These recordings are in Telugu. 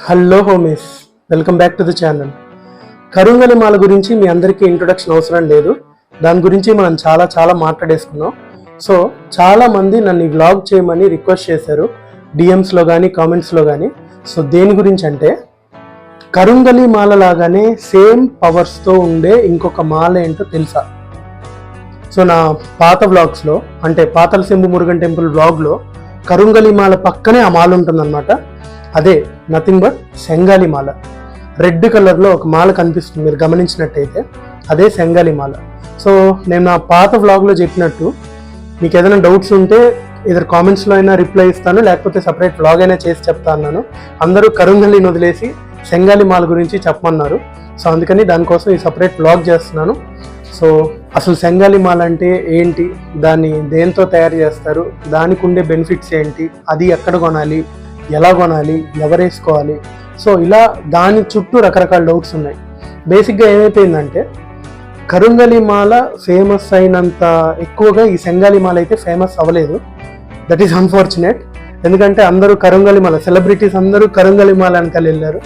Hello homies, welcome back to the channel. Karungali మాల గురించి మీ అందరికీ ఇంట్రొడక్షన్ అవసరం లేదు. దాని గురించి మనం చాలా మాట్లాడేసుకున్నాం. సో చాలా మంది నన్ను ఈ వ్లాగ్ చేయమని రిక్వెస్ట్ చేశారు, డిఎమ్స్లో కానీ కామెంట్స్లో కానీ. సో దేని గురించి అంటే, కరుంగలి మాల లాగానే సేమ్ పవర్స్తో ఉండే ఇంకొక మాల ఏంటో తెలుసా? సో నా పాత వ్లాగ్స్లో, అంటే పాతల శంభు మురుగన్ టెంపుల్ వ్లాగ్లో కరుంగలి మాల పక్కనే ఆ మాల ఉంటుందన్నమాట. అదే నథింగ్ బట్ సెంగాలి మాల. రెడ్ కలర్లో ఒక మాల కనిపిస్తుంది, మీరు గమనించినట్టయితే అదే సెంగాలి మాల. సో నేను నా పాత వ్లాగ్లో చెప్పినట్టు మీకు ఏదైనా డౌట్స్ ఉంటే ఇద్దరు కామెంట్స్లో అయినా రిప్లై ఇస్తాను, లేకపోతే సపరేట్ వ్లాగ్ అయినా చేసి చెప్తా అన్నాను. అందరూ కరుంగలిని వదిలేసి సెంగాలి మాల గురించి చెప్పమన్నారు. సో అందుకని దానికోసం ఈ సపరేట్ వ్లాగ్ చేస్తున్నాను. సో అసలు సెంగాలి మాల అంటే ఏంటి, దాన్ని దేంతో తయారు చేస్తారు, దానికి ఉండే బెనిఫిట్స్ ఏంటి, అది ఎక్కడ కొనాలి, ఎలా కొనాలి, ఎవరు వేసుకోవాలి, సో ఇలా దాని చుట్టూ రకరకాల డౌట్స్ ఉన్నాయి. బేసిక్గా ఏమైపోయిందంటే, కరుంగలి మాల ఫేమస్ అయినంత ఎక్కువగా ఈ సెంగాలి మాల అయితే ఫేమస్ అవ్వలేదు. That is unfortunate. ఎందుకంటే అందరూ కరుంగలి మాల, సెలబ్రిటీస్ అందరూ కరుంగలి మాల వెనకాల వెళ్ళారు,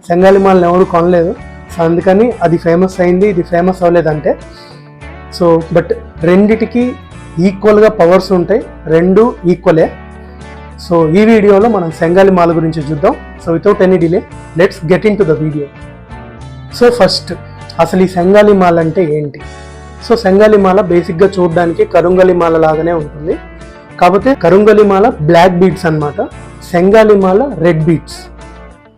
సెంగాలి మాలను ఎవరు కొనలేదు. సో అందుకని అది ఫేమస్ అయింది, ఇది ఫేమస్ అవ్వలేదంటే. సో బట్ రెండిటికి ఈక్వల్గా పవర్స్ ఉంటాయి, రెండు ఈక్వలే. సో ఈ వీడియోలో మనం సెంగాలి మాల గురించి చూద్దాం. So without any delay let's get in to the video. So first అసలు ఈ సెంగాలి మాల అంటే ఏంటి? సో సెంగాలి మాల బేసిక్గా చూడడానికి కరుంగలి మాల లాగానే ఉంటుంది, కాకపోతే కరుంగలి మాల బ్లాక్ బీడ్స్ అన్నమాట, సెంగాలి మాల రెడ్ బీడ్స్.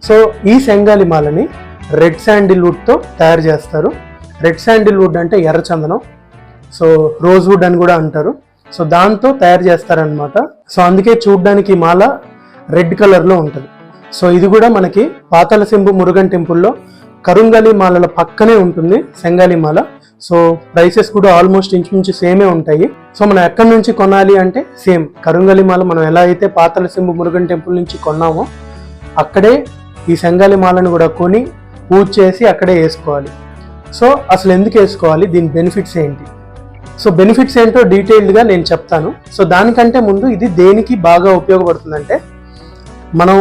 సో ఈ సెంగాలి మాలని రెడ్ శాండిల్వుడ్తో తయారు చేస్తారు. రెడ్ శాండిల్వుడ్ అంటే ఎర్రచందనం, సో రోజ్ వుడ్ అని కూడా అంటారు. సో దాంతో తయారు చేస్తారనమాట. సో అందుకే చూడ్డానికి మాల రెడ్ కలర్లో ఉంటుంది. సో ఇది కూడా మనకి పాతాళ శంభు మురుగన్ టెంపుల్లో కరుంగలి మాలల పక్కనే ఉంటుంది సెంగాలి మాల. సో ప్రైసెస్ కూడా ఆల్మోస్ట్ ఇంచుమించు సేమే ఉంటాయి. సో మనం ఎక్కడి నుంచి కొనాలి అంటే సేమ్ కరుంగలి మాల మనం ఎలా అయితే పాతాళ శంభు మురుగన్ టెంపుల్ నుంచి కొన్నామో అక్కడే ఈ సెంగాలి మాలను కూడా కొని పూజ చేసి అక్కడే వేసుకోవాలి. సో అసలు ఎందుకు వేసుకోవాలి, దీని బెనిఫిట్స్ ఏంటి? సో బెనిఫిట్స్ ఏంటో డీటెయిల్డ్గా నేను చెప్తాను. సో దానికంటే ముందు ఇది దేనికి బాగా ఉపయోగపడుతుందంటే, మనం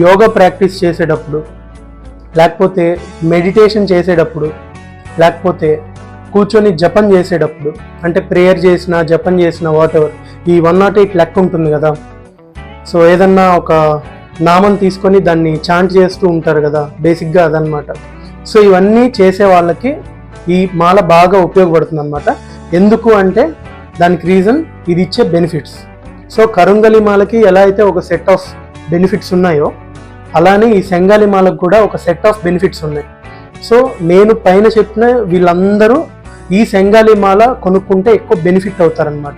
యోగా ప్రాక్టీస్ చేసేటప్పుడు, లేకపోతే మెడిటేషన్ చేసేటప్పుడు, లేకపోతే కూర్చొని జపం చేసేటప్పుడు, అంటే ప్రేయర్ చేసిన జపం చేసిన వాట్ ఎవర్, ఈ 108 లెక్క ఉంటుంది కదా. సో ఏదన్నా ఒక నామం తీసుకొని దాన్ని చాంట్ చేస్తూ ఉంటారు కదా, బేసిక్గా అదనమాట. సో ఇవన్నీ చేసే వాళ్ళకి ఈ మాల బాగా ఉపయోగపడుతుంది అనమాట. ఎందుకు అంటే దానికి రీజన్ ఇది ఇచ్చే బెనిఫిట్స్. సో కరుంగలి మాలకి ఎలా అయితే ఒక సెట్ ఆఫ్ బెనిఫిట్స్ ఉన్నాయో, అలానే ఈ సెంగాలి మాలకు కూడా ఒక సెట్ ఆఫ్ బెనిఫిట్స్ ఉన్నాయి. సో నేను పైన చెప్పిన వీళ్ళందరూ ఈ సెంగాలి మాల కొనుక్కుంటే ఎక్కువ బెనిఫిట్ అవుతారనమాట.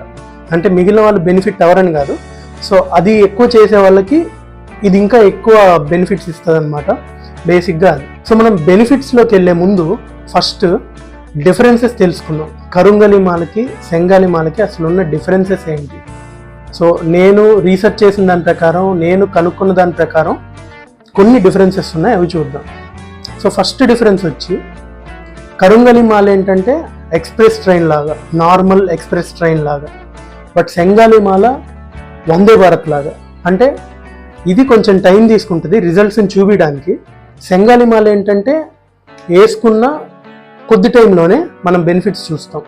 అంటే మిగిలిన వాళ్ళు బెనిఫిట్ అవ్వరని కాదు, సో అది ఎక్కువ చేసే వాళ్ళకి ఇది ఇంకా ఎక్కువ బెనిఫిట్స్ ఇస్తుంది అనమాట బేసిక్గా అది. సో మనం బెనిఫిట్స్లోకి వెళ్ళే ముందు ఫస్ట్ డిఫరెన్సెస్ తెలుసుకున్నాం. కరుంగలి మాలకి సెంగాలి మాలకి అసలు ఉన్న డిఫరెన్సెస్ ఏంటి? సో నేను రీసెర్చ్ చేసిన దాని ప్రకారం, నేను కనుక్కున్న దాని ప్రకారం కొన్ని డిఫరెన్సెస్ ఉన్నాయి, అవి చూద్దాం. సో ఫస్ట్ డిఫరెన్స్ వచ్చి, కరుంగలి మాల ఏంటంటే ఎక్స్ప్రెస్ ట్రైన్ లాగా, నార్మల్ ఎక్స్ప్రెస్ ట్రైన్ లాగా. బట్ సెంగాలి మాల వందే భారత్ లాగా, అంటే ఇది కొంచెం టైం తీసుకుంటుంది రిజల్ట్స్ని చూపించడానికి. సెంగాలి మాల ఏంటంటే వేసుకున్న కొద్ది టైంలోనే మనం బెనిఫిట్స్ చూస్తాం.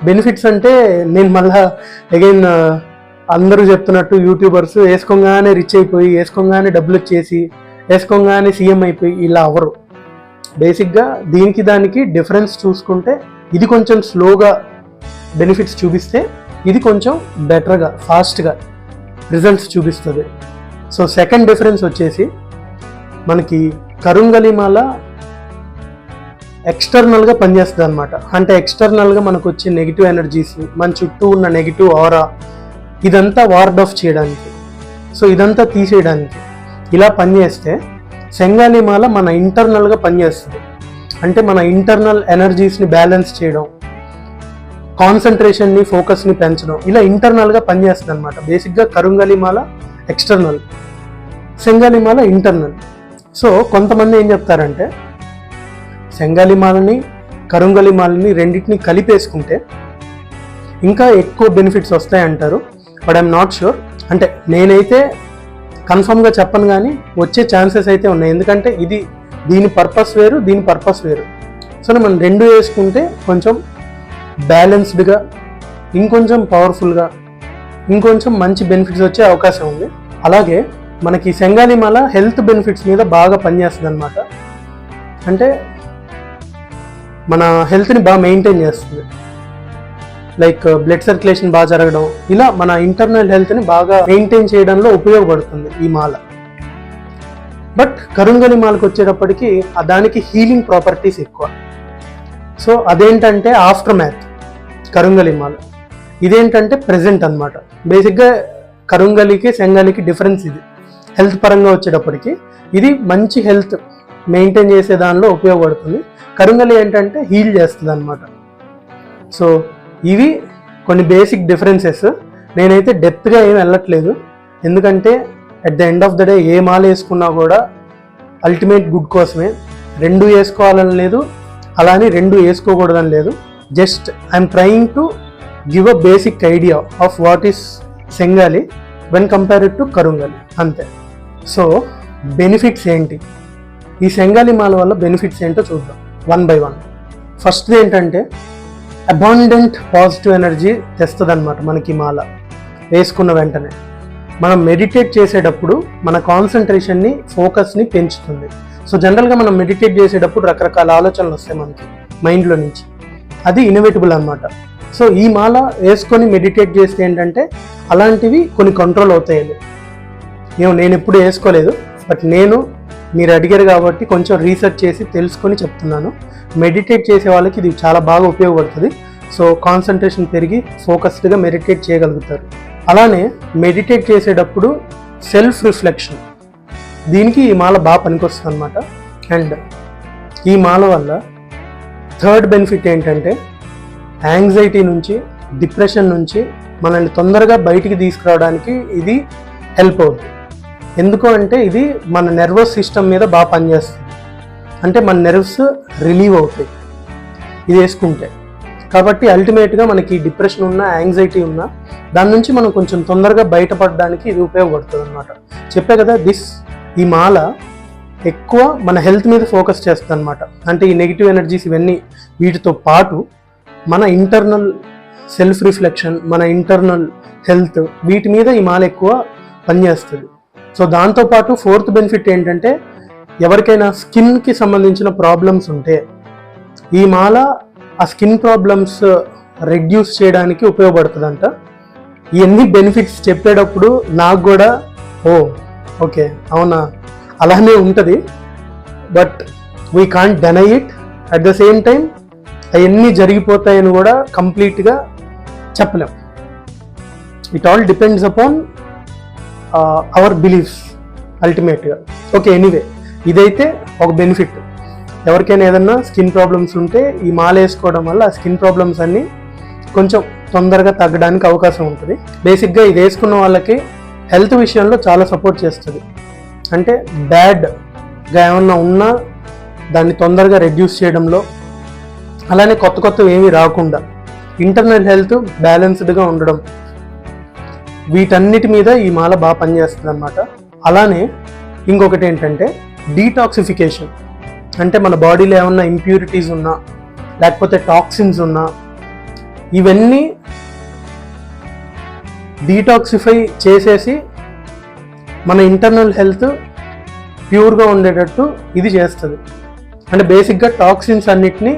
బెనిఫిట్స్ అంటే నేను మళ్ళా అగైన్ అందరూ చెప్తున్నట్టు యూట్యూబర్స్ వేసుకోగానే రిచ్ అయిపోయి, వేసుకోగానే డబ్బులు వచ్చేసి, వేసుకోగానే సీఎం అయిపోయి ఇలా అవ్వరు. బేసిక్గా దీనికి దానికి డిఫరెన్స్ చూసుకుంటే ఇది కొంచెం స్లోగా బెనిఫిట్స్ చూపిస్తే ఇది కొంచెం బెటర్గా ఫాస్ట్గా రిజల్ట్స్ చూపిస్తుంది. సో సెకండ్ డిఫరెన్స్ వచ్చేసి, మనకి కరుంగలి మాల ఎక్స్టర్నల్గా పనిచేస్తుంది అనమాట. అంటే ఎక్స్టర్నల్గా మనకు వచ్చే నెగిటివ్ ఎనర్జీస్, మన చుట్టూ ఉన్న నెగిటివ్ ఆరా, ఇదంతా వార్డ్ ఆఫ్ చేయడానికి, సో ఇదంతా తీసేయడానికి ఇలా పనిచేస్తే, సెంగాలి మాల మన ఇంటర్నల్గా పనిచేస్తుంది. అంటే మన ఇంటర్నల్ ఎనర్జీస్ని బ్యాలెన్స్ చేయడం, కాన్సన్ట్రేషన్ని, ఫోకస్ని పెంచడం, ఇలా ఇంటర్నల్గా పనిచేస్తుంది అనమాట. బేసిక్గా కరుంగలి మాల ఎక్స్టర్నల్, సెంగాలి మాల ఇంటర్నల్. సో కొంతమంది ఏం చెప్తారంటే, సెంగాలి మాలని కరుంగలి మాలని రెండింటిని కలిపేసుకుంటే ఇంకా ఎక్కువ బెనిఫిట్స్ వస్తాయంటారు. But I'm not sure. అంటే నేనైతే కన్ఫర్మ్గా చెప్పను, కానీ వచ్చే ఛాన్సెస్ అయితే ఉన్నాయి. ఎందుకంటే దీని పర్పస్ వేరు, దీని పర్పస్ వేరు. సో మనం రెండు వేసుకుంటే కొంచెం బ్యాలెన్స్డ్గా, ఇంకొంచెం పవర్ఫుల్గా, ఇంకొంచెం మంచి బెనిఫిట్స్ వచ్చే అవకాశం ఉంది. అలాగే మనకి సెంగాలి మాల హెల్త్ బెనిఫిట్స్ మీద బాగా పనిచేస్తుంది అనమాట. అంటే మన హెల్త్ని బాగా మెయింటైన్ చేస్తుంది. లైక్ బ్లడ్ సర్క్యులేషన్ బాగా జరగడం, ఇలా మన ఇంటర్నల్ హెల్త్ని బాగా మెయింటైన్ చేయడంలో ఉపయోగపడుతుంది ఈ మాల. బట్ కరుంగలి మాలకు వచ్చేటప్పటికి దానికి హీలింగ్ ప్రాపర్టీస్ ఎక్కువ. సో అదేంటంటే ఆఫ్టర్ మ్యాథ్ కరుంగలి మాల, ఇదేంటంటే ప్రెజెంట్ అనమాట. బేసిక్గా కరుంగలికి సెంగాలికి డిఫరెన్స్ ఇది. హెల్త్ పరంగా వచ్చేటప్పటికి ఇది మంచి హెల్త్ మెయింటైన్ చేసే దానిలో ఉపయోగపడుతుంది. కరుంగలి ఏంటంటే హీల్ చేస్తుంది అనమాట. సో ఇవి కొన్ని బేసిక్ డిఫరెన్సెస్. నేనైతే డెప్త్గా ఏం వెళ్ళట్లేదు, ఎందుకంటే at the end of the day ఏ మాల వేసుకున్నా కూడా అల్టిమేట్ గుడ్ కోసమే. రెండు వేసుకోవాలని లేదు, అలానే రెండు వేసుకోకూడదని లేదు. Just I'm trying to give a basic idea of what is Sengali when compared to Karungali, అంతే. సో బెనిఫిట్స్ ఏంటి, ఈ సెంగాలి మాల వల్ల బెనిఫిట్స్ ఏంటో చూద్దాం వన్ బై వన్. ఫస్ట్ ఏంటంటే అబాండెంట్ పాజిటివ్ ఎనర్జీ తెస్తుంది అనమాట మనకి మాల వేసుకున్న వెంటనే. మనం మెడిటేట్ చేసేటప్పుడు మన కాన్సన్ట్రేషన్ని, ఫోకస్ని పెంచుతుంది. సో జనరల్గా మనం మెడిటేట్ చేసేటప్పుడు రకరకాల ఆలోచనలు వస్తాయి మనకి మైండ్లో నుంచి, అది ఇన్నోవేటబుల్ అనమాట. సో ఈ మాల వేసుకొని మెడిటేట్ చేస్తే ఏంటంటే అలాంటివి కొన్ని కంట్రోల్ అవుతాయండి. నేను ఎప్పుడు వేసుకోలేదు, బట్ మీరు అడిగారు కాబట్టి కొంచెం రీసెర్చ్ చేసి తెలుసుకొని చెప్తున్నాను. మెడిటేట్ చేసే వాళ్ళకి ఇది చాలా బాగా ఉపయోగపడుతుంది. సో కాన్సన్ట్రేషన్ పెరిగి ఫోకస్డ్గా మెడిటేట్ చేయగలుగుతారు. అలానే మెడిటేట్ చేసేటప్పుడు సెల్ఫ్ రిఫ్లెక్షన్, దీనికి ఈ మాల బాగా పనికొస్తుంది అనమాట. అండ్ ఈ మాల వల్ల థర్డ్ బెనిఫిట్ ఏంటంటే యాంగ్జైటీ నుంచి, డిప్రెషన్ నుంచి మనల్ని తొందరగా బయటికి తీసుకురావడానికి ఇది హెల్ప్ అవుతుంది. ఎందుకు అంటే ఇది మన నర్వస్ సిస్టమ్ మీద బాగా పనిచేస్తుంది. అంటే మన నర్వ్స్ రిలీవ్ అవుతాయి ఇది వేసుకుంటే. కాబట్టి అల్టిమేట్గా మనకి డిప్రెషన్ ఉన్నా, యాంగ్జైటీ ఉన్నా, దాని నుంచి మనం కొంచెం తొందరగా బయటపడడానికి ఇది ఉపయోగపడుతుంది అనమాట. చెప్పే కదా, ఈ మాల ఎక్కువ మన హెల్త్ మీద ఫోకస్ చేస్తుంది అనమాట. అంటే ఈ నెగిటివ్ ఎనర్జీస్ ఇవన్నీ వీటితో పాటు మన ఇంటర్నల్ సెల్ఫ్ రిఫ్లెక్షన్, మన ఇంటర్నల్ హెల్త్, వీటి మీద ఈ మాల ఎక్కువ పనిచేస్తుంది. సో దాంతోపాటు ఫోర్త్ బెనిఫిట్ ఏంటంటే ఎవరికైనా స్కిన్కి సంబంధించిన ప్రాబ్లమ్స్ ఉంటే ఈ మాల ఆ స్కిన్ ప్రాబ్లమ్స్ రెడ్యూస్ చేయడానికి ఉపయోగపడుతుందంట. ఇవన్నీ బెనిఫిట్స్ చెప్పేటప్పుడు నాకు కూడా ఓకే అవునా అలానే ఉంటుంది, but we can't deny it. At the same time అవన్నీ జరిగిపోతాయని కూడా కంప్లీట్గా చెప్పలేం. It all depends upon our beliefs అల్టిమేట్గా. ఓకే, ఎనీవే ఇదైతే ఒక బెనిఫిట్. ఎవరికైనా ఏదన్నా స్కిన్ ప్రాబ్లమ్స్ ఉంటే ఈ మాల వేసుకోవడం వల్ల ఆ స్కిన్ ప్రాబ్లమ్స్ అన్నీ కొంచెం తొందరగా తగ్గడానికి అవకాశం ఉంటుంది. బేసిక్గా ఇది వేసుకున్న వాళ్ళకి హెల్త్ విషయంలో చాలా సపోర్ట్ చేస్తుంది. అంటే బ్యాడ్గా ఏమన్నా ఉన్నా దాన్ని తొందరగా రెడ్యూస్ చేయడంలో, అలానే కొత్తవి ఏమీ రాకుండా ఇంటర్నల్ హెల్త్ బ్యాలెన్స్డ్గా ఉండడం, వీటన్నిటి మీద ఈ మాల బాగా పనిచేస్తుంది అనమాట. అలానే ఇంకొకటి ఏంటంటే డీటాక్సిఫికేషన్. అంటే మన బాడీలో ఏమన్నా ఇంప్యూరిటీస్ ఉన్నా, లేకపోతే టాక్సిన్స్ ఉన్నా, ఇవన్నీ డీటాక్సిఫై చేసేసి మన ఇంటర్నల్ హెల్త్ ప్యూర్గా ఉండేటట్టు ఇది చేస్తుంది. అంటే బేసిక్గా టాక్సిన్స్ అన్నిటినీ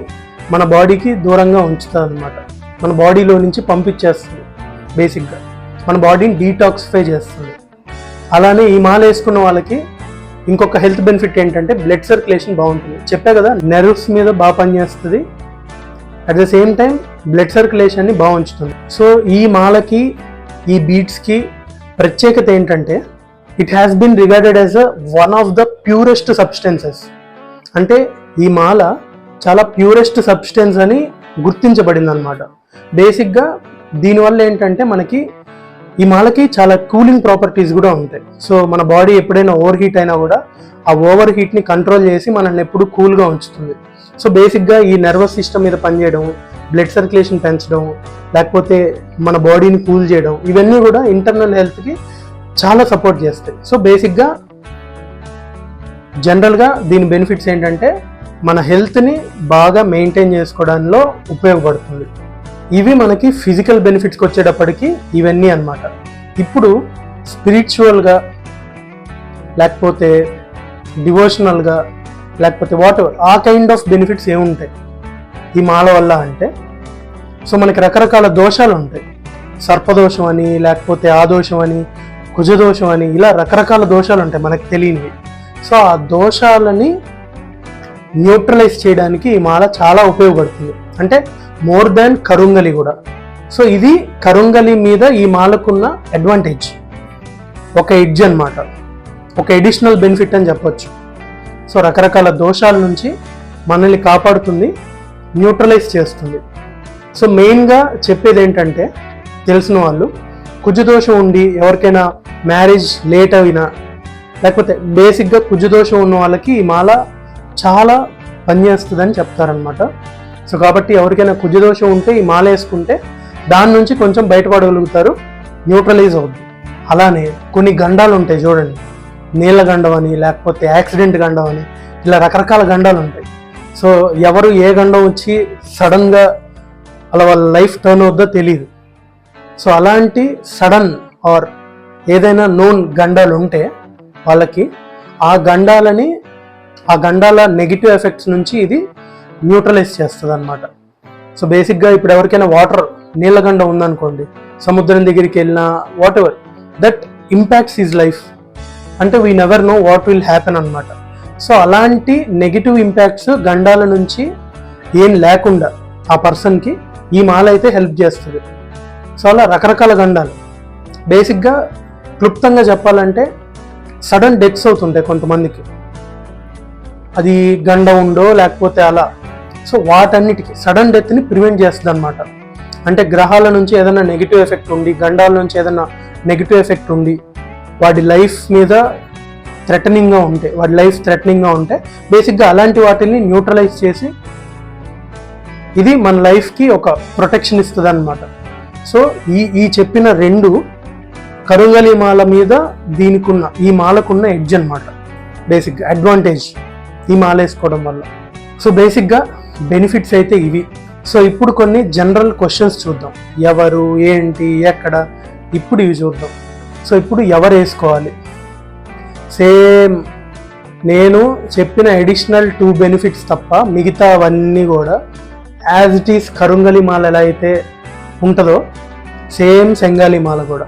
మన బాడీకి దూరంగా ఉంచుతుంది అనమాట. మన బాడీలో నుంచి పంపించేస్తుంది. బేసిక్గా మన బాడీని డీటాక్సిఫై చేస్తుంది. అలానే ఈ మాల వేసుకున్న వాళ్ళకి ఇంకొక హెల్త్ బెనిఫిట్ ఏంటంటే బ్లడ్ సర్క్యులేషన్ బాగుంటుంది. చెప్పా కదా, నర్వ్స్ మీద బాగా పనిచేస్తుంది. At the same time blood సర్క్యులేషన్ని బాగా ఉంచుతుంది. సో ఈ మాలకి, ఈ బీడ్స్కి ప్రత్యేకత ఏంటంటే it has been regarded as one of the purest substances. అంటే ఈ మాల చాలా ప్యూరెస్ట్ సబ్స్టెన్స్ అని గుర్తించబడింది అనమాట. బేసిక్గా దీనివల్ల ఏంటంటే మనకి ఈ మాలకి చాలా కూలింగ్ ప్రాపర్టీస్ కూడా ఉంటాయి. సో మన బాడీ ఎప్పుడైనా ఓవర్ హీట్ అయినా కూడా ఆ ఓవర్ హీట్ని కంట్రోల్ చేసి మనల్ని ఎప్పుడు కూల్గా ఉంచుతుంది. సో బేసిక్గా ఈ నర్వస్ సిస్టమ్ మీద పనిచేయడం, బ్లడ్ సర్క్యులేషన్ పెంచడం, లేకపోతే మన బాడీని కూల్ చేయడం, ఇవన్నీ కూడా ఇంటర్నల్ హెల్త్కి చాలా సపోర్ట్ చేస్తాయి. సో బేసిక్గా జనరల్గా దీని బెనిఫిట్స్ ఏంటంటే మన హెల్త్ని బాగా మెయింటైన్ చేసుకోవడంలో ఉపయోగపడుతుంది. ఇవి మనకి ఫిజికల్ బెనిఫిట్స్కి వచ్చేటప్పటికి ఇవన్నీ అన్నమాట. ఇప్పుడు స్పిరిచువల్గా లేకపోతే డివోషనల్గా లేకపోతే ఆ కైండ్ ఆఫ్ బెనిఫిట్స్ ఏముంటాయి ఈ మాల వల్ల అంటే, సో మనకి రకరకాల దోషాలు ఉంటాయి. సర్పదోషం అని, లేకపోతే ఆ దోషం అని, కుజదోషం అని, ఇలా రకరకాల దోషాలు ఉంటాయి మనకు తెలియనివి. సో ఆ దోషాలని న్యూట్రలైజ్ చేయడానికి ఈ మాల చాలా ఉపయోగపడుతుంది. అంటే మోర్ దాన్ కరుంగలి కూడా. సో ఇది కరుంగలి మీద ఈ మాలకున్న అడ్వాంటేజ్, ఒక ఎడ్జ్ అన్నమాట, ఒక ఎడిషనల్ బెనిఫిట్ అని చెప్పొచ్చు. సో రకరకాల దోషాల నుంచి మనల్ని కాపాడుతుంది, న్యూట్రలైజ్ చేస్తుంది. సో మెయిన్గా చెప్పేది ఏంటంటే, తెలిసిన వాళ్ళు కుజదోషం ఉండి ఎవరికైనా మ్యారేజ్ లేట్ అయినా, లేకపోతే బేసిక్గా కుజదోషం ఉన్న వాళ్ళకి ఈ మాల చాలా పనిచేస్తుందని చెప్తారనమాట. సో కాబట్టి ఎవరికైనా కుజదోషం ఉంటే ఈ మాల వేసుకుంటే దాని నుంచి కొంచెం బయటపడగలుగుతారు, న్యూట్రలైజ్ అవుతుంది. అలానే కొన్ని గండాలు ఉంటాయి చూడండి, నీళ్ళ గండం అని, లేకపోతే యాక్సిడెంట్ గండం అని, ఇలా రకరకాల గండాలు ఉంటాయి. సో ఎవరు ఏ గండం వచ్చి సడన్గా అలా వాళ్ళ లైఫ్ టర్న్ అవుద్దో తెలియదు. సో అలాంటి సడన్ ఆర్ ఏదైనా నోన్ గండాలు ఉంటే వాళ్ళకి ఆ గండాల నెగిటివ్ ఎఫెక్ట్స్ నుంచి ఇది న్యూట్రలైజ్ చేస్తుంది అనమాట. సో బేసిక్గా ఇప్పుడు ఎవరికైనా నీళ్ళ గండం ఉందనుకోండి, సముద్రం దగ్గరికి వెళ్ళినా whatever that impacts his life, అంటే we never know what will happen అనమాట. సో అలాంటి నెగిటివ్ ఇంపాక్ట్స్ గండాల నుంచి ఏం లేకుండా ఆ పర్సన్కి ఈ మాల అయితే హెల్ప్ చేస్తుంది. సో అలా రకరకాల గండాలు, బేసిక్గా క్లుప్తంగా చెప్పాలంటే సడన్ డెత్స్ అవుతుంటాయి కొంతమందికి, అది గండం ఉండో లేకపోతే అలా. సో వాటన్నిటికీ సడన్ డెత్ని ప్రివెంట్ చేస్తుంది అనమాట. అంటే గ్రహాల నుంచి ఏదైనా నెగిటివ్ ఎఫెక్ట్ ఉండి, గండాల నుంచి ఏదైనా నెగిటివ్ ఎఫెక్ట్ ఉండి వాడి లైఫ్ మీద థ్రెటనింగ్గా ఉంటే బేసిక్గా అలాంటి వాటిని న్యూట్రలైజ్ చేసి ఇది మన లైఫ్కి ఒక ప్రొటెక్షన్ ఇస్తుంది అనమాట. సో ఈ చెప్పిన రెండు కరుంగలి మాల మీద ఈ మాలకున్న ఎడ్జ్ అనమాట, బేసిక్గా అడ్వాంటేజ్ ఈ మాల వేసుకోవడం వల్ల. సో బేసిక్గా బెనిఫిట్స్ అయితే ఇవి. సో ఇప్పుడు కొన్ని జనరల్ క్వశ్చన్స్ చూద్దాం, ఎవరు, ఏంటి, ఎక్కడ, ఇప్పుడు ఇవి చూద్దాం. సో ఇప్పుడు ఎవరు వేసుకోవాలి? సేమ్ నేను చెప్పిన అడిషనల్ 2 బెనిఫిట్స్ తప్ప మిగతా అవన్నీ కూడా యాజ్ ఇట్ ఈస్ కరుంగలి మాల ఎలా అయితే ఉంటుందో సేమ్ సెంగాలి మాల కూడా.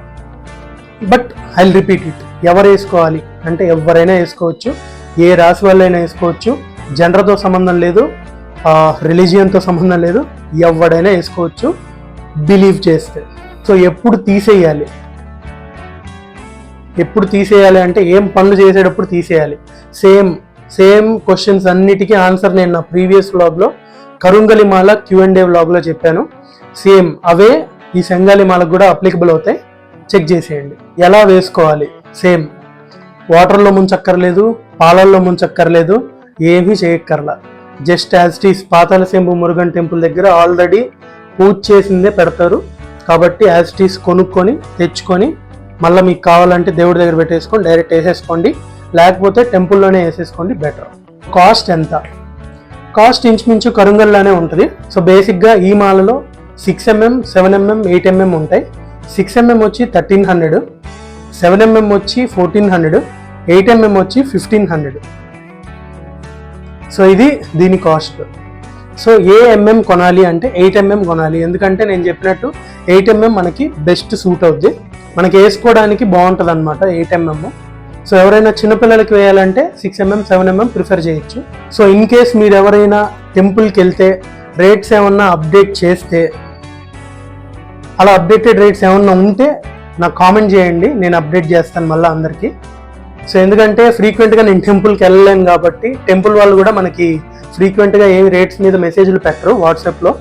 But I will repeat it, ఎవరు వేసుకోవాలి అంటే ఎవరైనా వేసుకోవచ్చు, ఏ రాశి వాళ్ళైనా వేసుకోవచ్చు, జెండర్తో సంబంధం లేదు, రిలీజియన్తో సంబంధం లేదు, ఎవడైనా వేసుకోవచ్చు బిలీవ్ చేస్తే. సో ఎప్పుడు తీసేయాలి అంటే ఏం పనులు చేసేటప్పుడు తీసేయాలి. సేమ్ క్వశ్చన్స్ అన్నిటికీ ఆన్సర్ నేను నా ప్రీవియస్ వ్లాగ్లో కరుంగలి మాల Q&A వ్లాగ్లో చెప్పాను. సేమ్ అవే ఈ సెంగాలి మాలకు కూడా అప్లికబుల్ అవుతాయి, చెక్ చేసేయండి. ఎలా వేసుకోవాలి? సేమ్ వాటర్లో ముంచక్కర్లేదు, పాలల్లో ముంచక్కర్లేదు, ఏమీ చేయక్కర్లా. Just as it is Patalashambhu Murugan temple దగ్గర ఆల్రెడీ పూజ చేసిందే పెడతారు కాబట్టి యాజ్ ఇట్ ఈస్ కొనుక్కొని తెచ్చుకొని మళ్ళీ మీకు కావాలంటే దేవుడి దగ్గర పెట్టేసుకొని డైరెక్ట్ వేసేసుకోండి, లేకపోతే టెంపుల్లోనే వేసేసుకోండి బెటర్. కాస్ట్ ఎంత? కాస్ట్ ఇంచుమించు కరుంగల్లానే ఉంటుంది. సో బేసిక్గా ఈ మాలలో 6mm, 7mm, 8mm ఉంటాయి. 6mm వచ్చి 1300, 7mm వచ్చి 1400, 8mm వచ్చి 1500. సో ఇది దీని కాస్ట్. సో ఏ ఎంఎం కొనాలి అంటే 8mm కొనాలి, ఎందుకంటే నేను చెప్పినట్టు 8mm మనకి బెస్ట్ సూట్ అవుద్ది, మనకి వేసుకోవడానికి బాగుంటుంది అనమాట 8mm. సో ఎవరైనా చిన్నపిల్లలకి వేయాలంటే 6mm, 7mm ప్రిఫర్ చేయొచ్చు. సో ఇన్ కేస్ మీరు ఎవరైనా టెంపుల్కి వెళ్తే రేట్స్ ఏమన్నా అప్డేట్ చేస్తే, అలా అప్డేటెడ్ రేట్స్ ఏమన్నా ఉంటే నాకు కామెంట్ చేయండి, నేను అప్డేట్ చేస్తాను మళ్ళీ అందరికీ. సో ఎందుకంటే ఫ్రీక్వెంట్గా నేను టెంపుల్కి వెళ్ళలేను కాబట్టి టెంపుల్ వాళ్ళు కూడా మనకి ఫ్రీక్వెంట్గా ఏమి రేట్స్ మీద మెసేజ్లు పెట్టరు వాట్సాప్లో.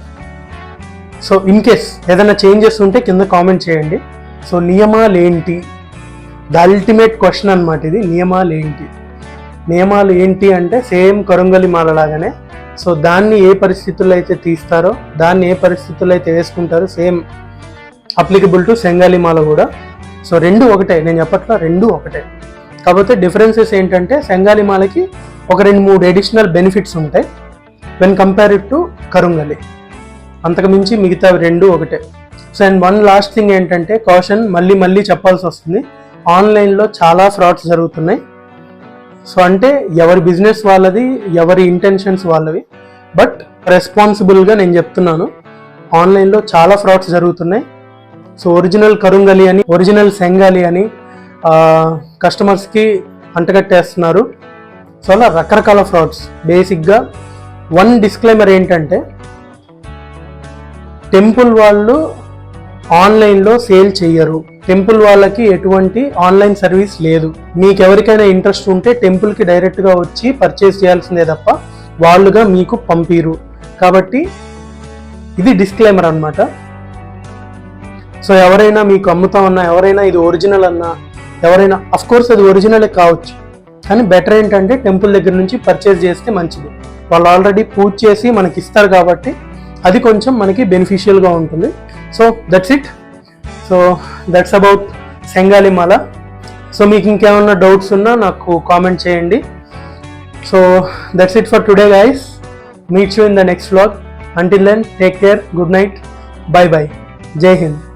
సో ఇన్ కేస్ ఏదైనా చేంజెస్ ఉంటే కింద కామెంట్ చేయండి. సో నియమాలు ఏంటి? ద అల్టిమేట్ క్వశ్చన్ అనమాట ఇది. నియమాలు ఏంటి అంటే సేమ్ కరుంగలి మాల లాగానే. సో దాన్ని ఏ పరిస్థితుల్లో అయితే తీస్తారో, దాన్ని ఏ పరిస్థితుల్లో అయితే వేసుకుంటారో సేమ్ అప్లికబుల్ టు సెంగాలి మాల కూడా. సో రెండు ఒకటే, నేను చెప్పట్లా, రెండు ఒకటే. కాకపోతే డిఫరెన్సెస్ ఏంటంటే సెంగాలి మాలకి ఒక 2-3 అడిషనల్ బెనిఫిట్స్ ఉంటాయి వెన్ కంపేర్డ్ టు కరుంగలి. అంతకు మించి మిగతా రెండు ఒకటే. So and one last thing ఏంటంటే కాషన్, మళ్ళీ చెప్పాల్సి వస్తుంది, ఆన్లైన్లో చాలా ఫ్రాడ్స్ జరుగుతున్నాయి. సో అంటే ఎవరి బిజినెస్ వాళ్ళది, ఎవరి ఇంటెన్షన్స్ వాళ్ళవి, బట్ రెస్పాన్సిబుల్గా నేను చెప్తున్నాను, ఆన్లైన్లో చాలా ఫ్రాడ్స్ జరుగుతున్నాయి. సో ఒరిజినల్ కరుంగలి అని, ఒరిజినల్ సెంగాలి అని కస్టమర్స్కి అంటగట్టేస్తున్నారు. సో అలా రకరకాల ఫ్రాడ్స్. బేసిక్గా వన్ డిస్క్లైమర్ ఏంటంటే, టెంపుల్ వాళ్ళు ఆన్లైన్లో సేల్ చెయ్యరు. టెంపుల్ వాళ్ళకి ఎటువంటి ఆన్లైన్ సర్వీస్ లేదు. మీకు ఎవరికైనా ఇంట్రెస్ట్ ఉంటే టెంపుల్కి డైరెక్ట్గా వచ్చి పర్చేస్ చేయాల్సిందే తప్ప వాళ్ళుగా మీకు పంపిరు. కాబట్టి ఇది డిస్క్లైమర్ అన్నమాట. సో ఎవరైనా మీకు అమ్ముతా ఉన్నా, ఎవరైనా ఇది ఒరిజినల్ అన్నా, ఎవరైనా అఫ్కోర్స్ అది ఒరిజినలే కావచ్చు, కానీ బెటర్ ఏంటంటే టెంపుల్ దగ్గర నుంచి పర్చేస్ చేస్తే మంచిది. వాళ్ళు ఆల్రెడీ పూజ చేసి మనకి ఇస్తారు కాబట్టి అది కొంచెం మనకి బెనిఫిషియల్గా ఉంటుంది. So that's it. So that's about Sengali మాల. సో మీకు ఇంకేమన్నా డౌట్స్ ఉన్నా నాకు కామెంట్ చేయండి. So that's it for today guys. Meet you in the next vlog. Until then, take care, good night, bye bye, Jai Hind.